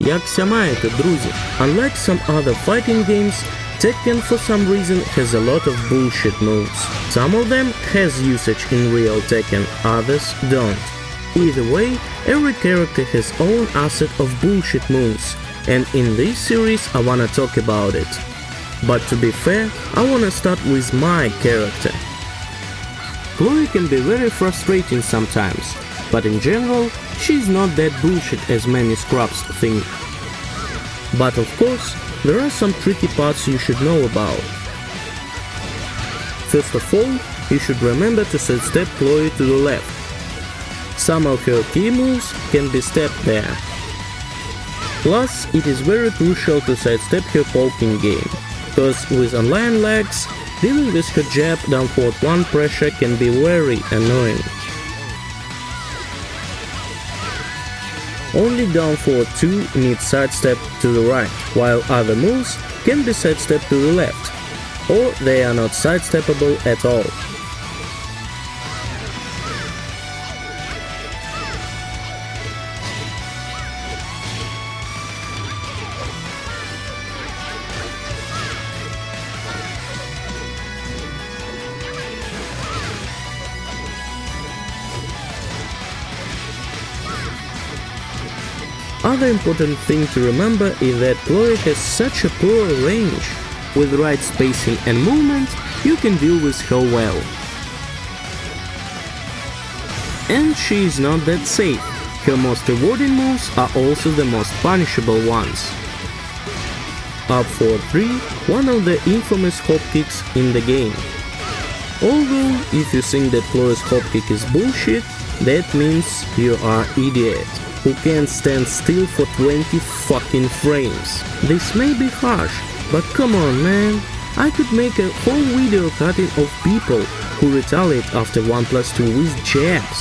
Як ся маєте, друзі? Unlike some other fighting games, Tekken for some reason has a lot of bullshit moves. Some of them has usage in real Tekken, others don't. Either way, every character has own asset of bullshit moves, and in this series I wanna talk about it. But to be fair, I wanna start with my character. Chloe can be very frustrating sometimes, but in general, she's not that bullshit as many scrubs think. But of course, there are some tricky parts you should know about. First of all, you should remember to sidestep Chloe to the left. Some of her key moves can be stepped there. Plus, it is very crucial to sidestep her poking game, cause with online lags, dealing with her jab down forward 1 pressure can be very annoying. Only down forward 2 needs sidestep to the right, while other moves can be sidestepped to the left, or they are not sidesteppable at all. Other important thing to remember is that Chloe has such a poor range. With right spacing and movement, you can deal with her well. And she is not that safe. Her most rewarding moves are also the most punishable ones. Up 4-3, one of the infamous hop kicks in the game. Although, if you think that Chloe's hop kick is bullshit, that means you are idiot who can't stand still for 20 fucking frames. This may be harsh, but come on, man. I could make a whole video cutting of people who retaliate after 1+2 with jabs.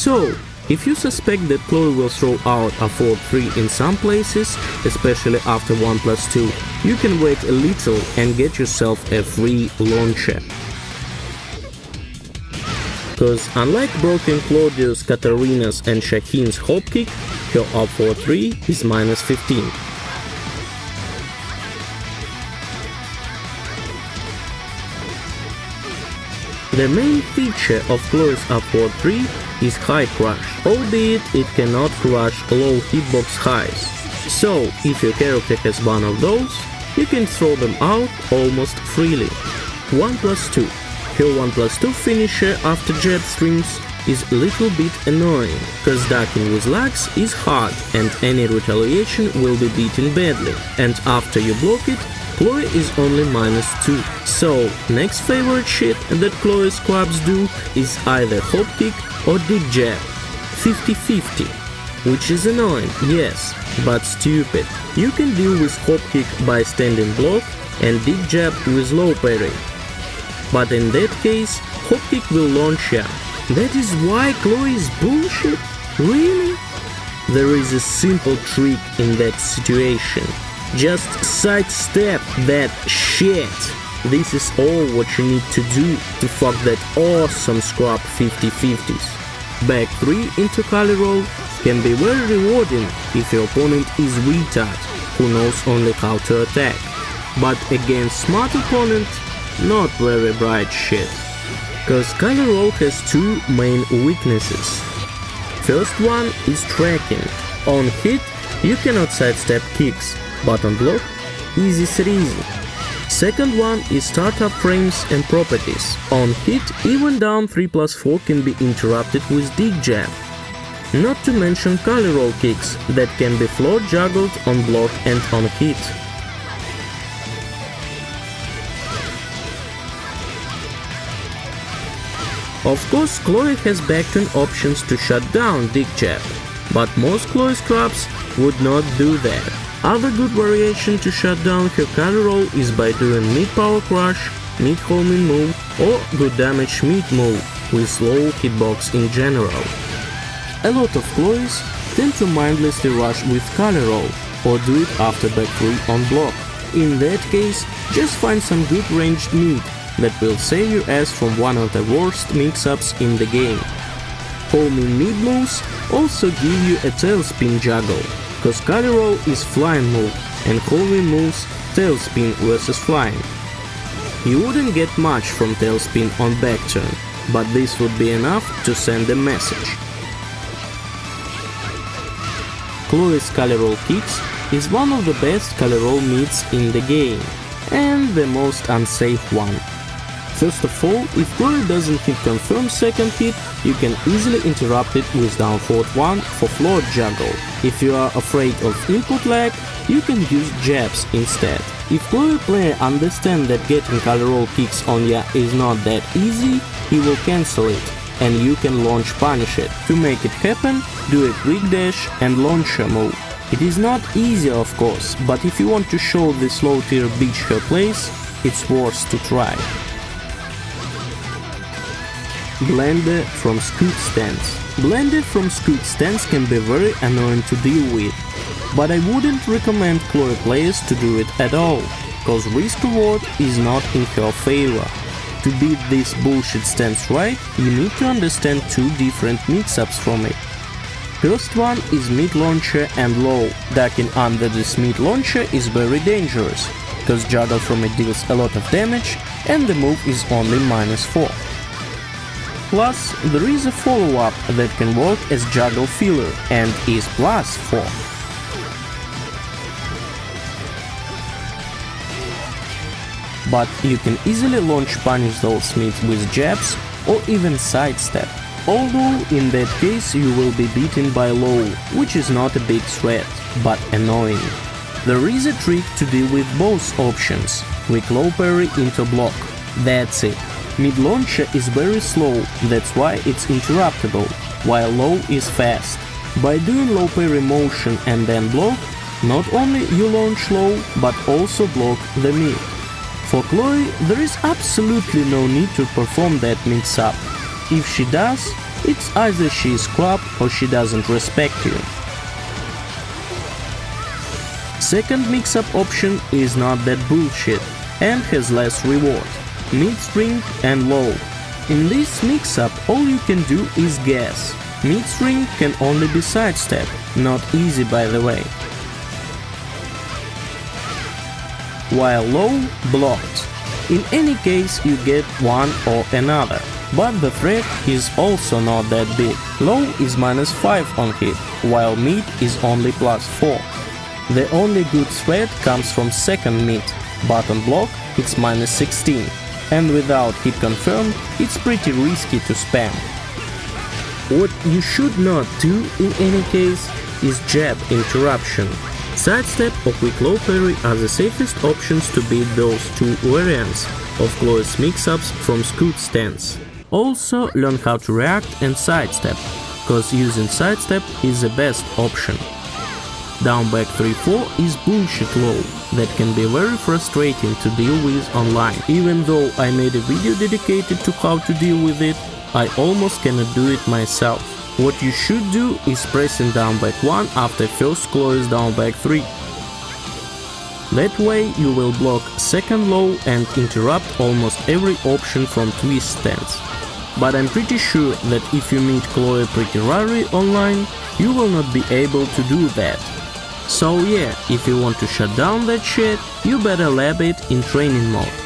So, if you suspect that Chloe will throw out a 4-3 in some places, especially after 1+2, you can wait a little and get yourself a free launcher. Cause unlike broken Claudius, Katarina's and Shaheen's hop kick, her up 4-3 is -15. The main feature of Chloe's up 4-3 is high crush, albeit it cannot crush low hitbox highs. So, if your character has one of those, you can throw them out almost freely. 1+2. Her 1+2 finisher after jab strings is a little bit annoying, cause ducking with lags is hard and any retaliation will be beaten badly, and after you block it, Chloe is only -2. So, next favorite shit that Chloe scrubs do is either hop kick or dig jab. 50-50. Which is annoying, yes, but stupid. You can deal with hop kick by standing block and dig jab with low parry. But in that case, hop kick will launch ya. That is why Chloe is bullshit? Really? There is a simple trick in that situation. Just sidestep that shit. This is all what you need to do to fuck that awesome scrub 50-50s. Back 3 into Kali roll can be very rewarding if your opponent is retard, who knows only how to attack. But against smart opponent, not very bright shit. Cause Kali roll has 2 main weaknesses. First one is tracking. On hit, you cannot sidestep kicks, but on block, easy easy. Second one is startup frames and properties. On hit, even down 3+4 can be interrupted with dig jab. Not to mention Kali roll kicks that can be floor juggled on block and on hit. Of course, Chloe has backturn options to shut down dig jab, but most Chloe scrubs would not do that. Other good variation to shut down her carry roll is by doing mid power crush, mid homing move or good damage mid move with low hitbox in general. A lot of Chloes tend to mindlessly rush with carry roll or do it after back 3 on block. In that case, just find some good ranged mid that will save your ass from one of the worst mix-ups in the game. Homing mid moves also give you a tailspin juggle, cause carry roll is flying move and homing moves tailspin versus flying. You wouldn't get much from tailspin on back turn, but this would be enough to send a message. Chloe's carry roll kicks is one of the best carry roll mids in the game, and the most unsafe one. First of all, if Chloe doesn't hit confirm second hit, you can easily interrupt it with down forward 1 for float juggle. If you are afraid of input lag, you can use jabs instead. If Chloe player understands that getting carry roll kicks on ya is not that easy, he will cancel it, and you can launch punish it. To make it happen, do a quick dash and launcher move. It is not easy of course, but if you want to show this low tier bitch her place, it's worth to try. Blender from scoot stance. Blender from scoot stance can be very annoying to deal with, but I wouldn't recommend Chloe players to do it at all, cause risk reward is not in her favor. To beat this bullshit stance right, you need to understand two different mix-ups from it. First one is mid launcher and low. Ducking under this mid launcher is very dangerous, cause juggle from it deals a lot of damage and the move is only -4. Plus, there is a follow-up that can work as juggle filler and is +4. But you can easily launch punish those mids with jabs or even sidestep. Although in that case you will be beaten by low, which is not a big threat, but annoying. There is a trick to deal with both options, with low parry into block. That's it. Mid launcher is very slow, that's why it's interruptible, while low is fast. By doing low parry motion and then block, not only you launch low, but also block the mid. For Chloe, there is absolutely no need to perform that mix-up. If she does, it's either she is scrubbed or she doesn't respect you. Second mix-up option is not that bullshit and has less reward. Mid-string and low. In this mix-up all you can do is guess. Mid-string can only be sidestep, not easy by the way. While low, blocked. In any case you get one or another, but the threat is also not that big. Low is -5 on hit, while mid is only +4. The only good threat comes from second mid, but on block it's -16. And without hit confirmed, it's pretty risky to spam. What you should not do in any case is jab interruption. Sidestep or quick low parry are the safest options to beat those two variants of Chloe's mix-ups from scoot stance. Also learn how to react and sidestep, cause using sidestep is the best option. Down back 3-4 is bullshit low that can be very frustrating to deal with online. Even though I made a video dedicated to how to deal with it, I almost cannot do it myself. What you should do is pressing down back 1 after first Chloe's down back 3. That way you will block second low and interrupt almost every option from twist stance. But I'm pretty sure that if you meet Chloe pretty rarely online, you will not be able to do that. So yeah, if you want to shut down that shit, you better lab it in training mode.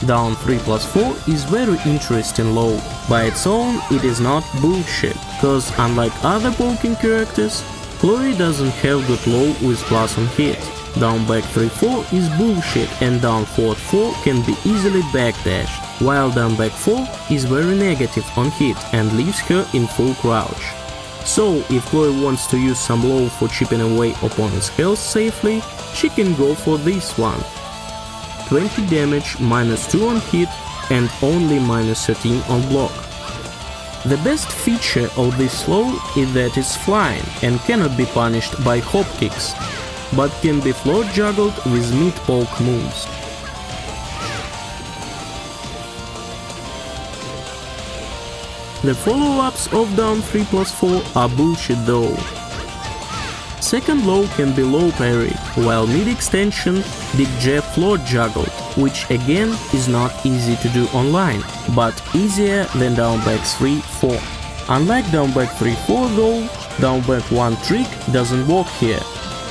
Down 3+4 is very interesting low. By its own, it is not bullshit, cause unlike other bulking characters, Chloe doesn't have good low with plus on hit. Down back 3-4 is bullshit and down forward 4 can be easily backdashed, while down back 4 is very negative on hit and leaves her in full crouch. So if Chloe wants to use some low for chipping away opponent's health safely, she can go for this one. 20 damage, -2 on hit and only -13 on block. The best feature of this slow is that it's flying and cannot be punished by hop kicks, but can be floor juggled with mid-poke moves. The follow-ups of down 3+4 are bullshit though. Second low can be low parry, while mid-extension big jab floor juggled, which again is not easy to do online, but easier than down back 3-4. Unlike down back 3-4 though, down back 1 trick doesn't work here.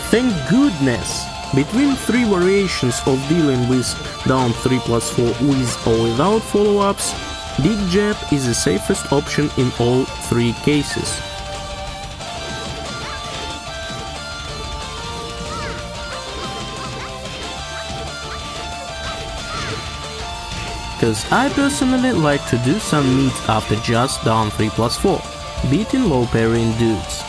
Thank goodness! Between 3 variations of dealing with down 3+4 with or without follow-ups, big jab is the safest option in all 3 cases. Cause I personally like to do some meat after just down 3+4, beating low parrying dudes.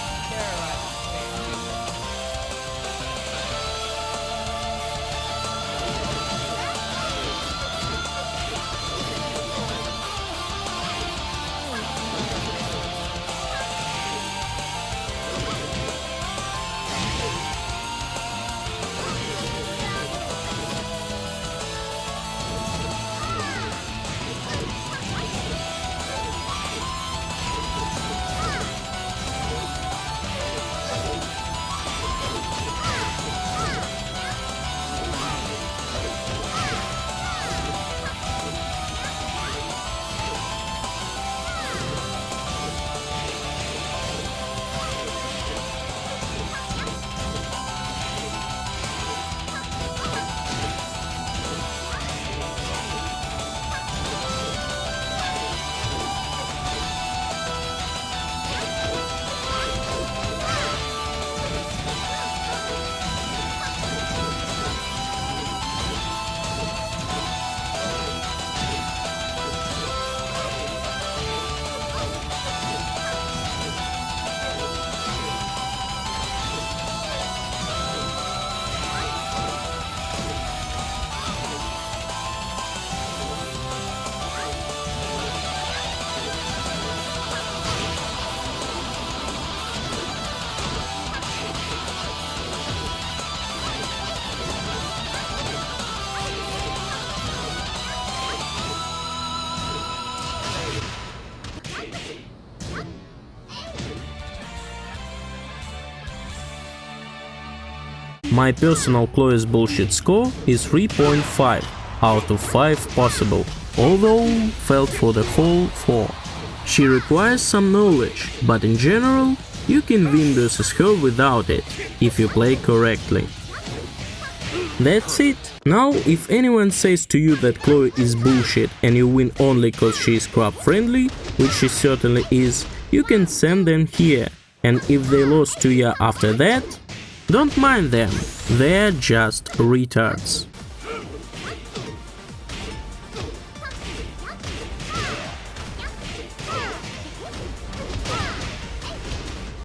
My personal Chloe's bullshit score is 3.5 out of 5 possible, although felt for the whole 4. She requires some knowledge, but in general, you can win versus her without it, if you play correctly. That's it. Now, if anyone says to you that Chloe is bullshit and you win only cause she is crab friendly, which she certainly is, you can send them here, and if they lost to you after that, don't mind them, they're just retards.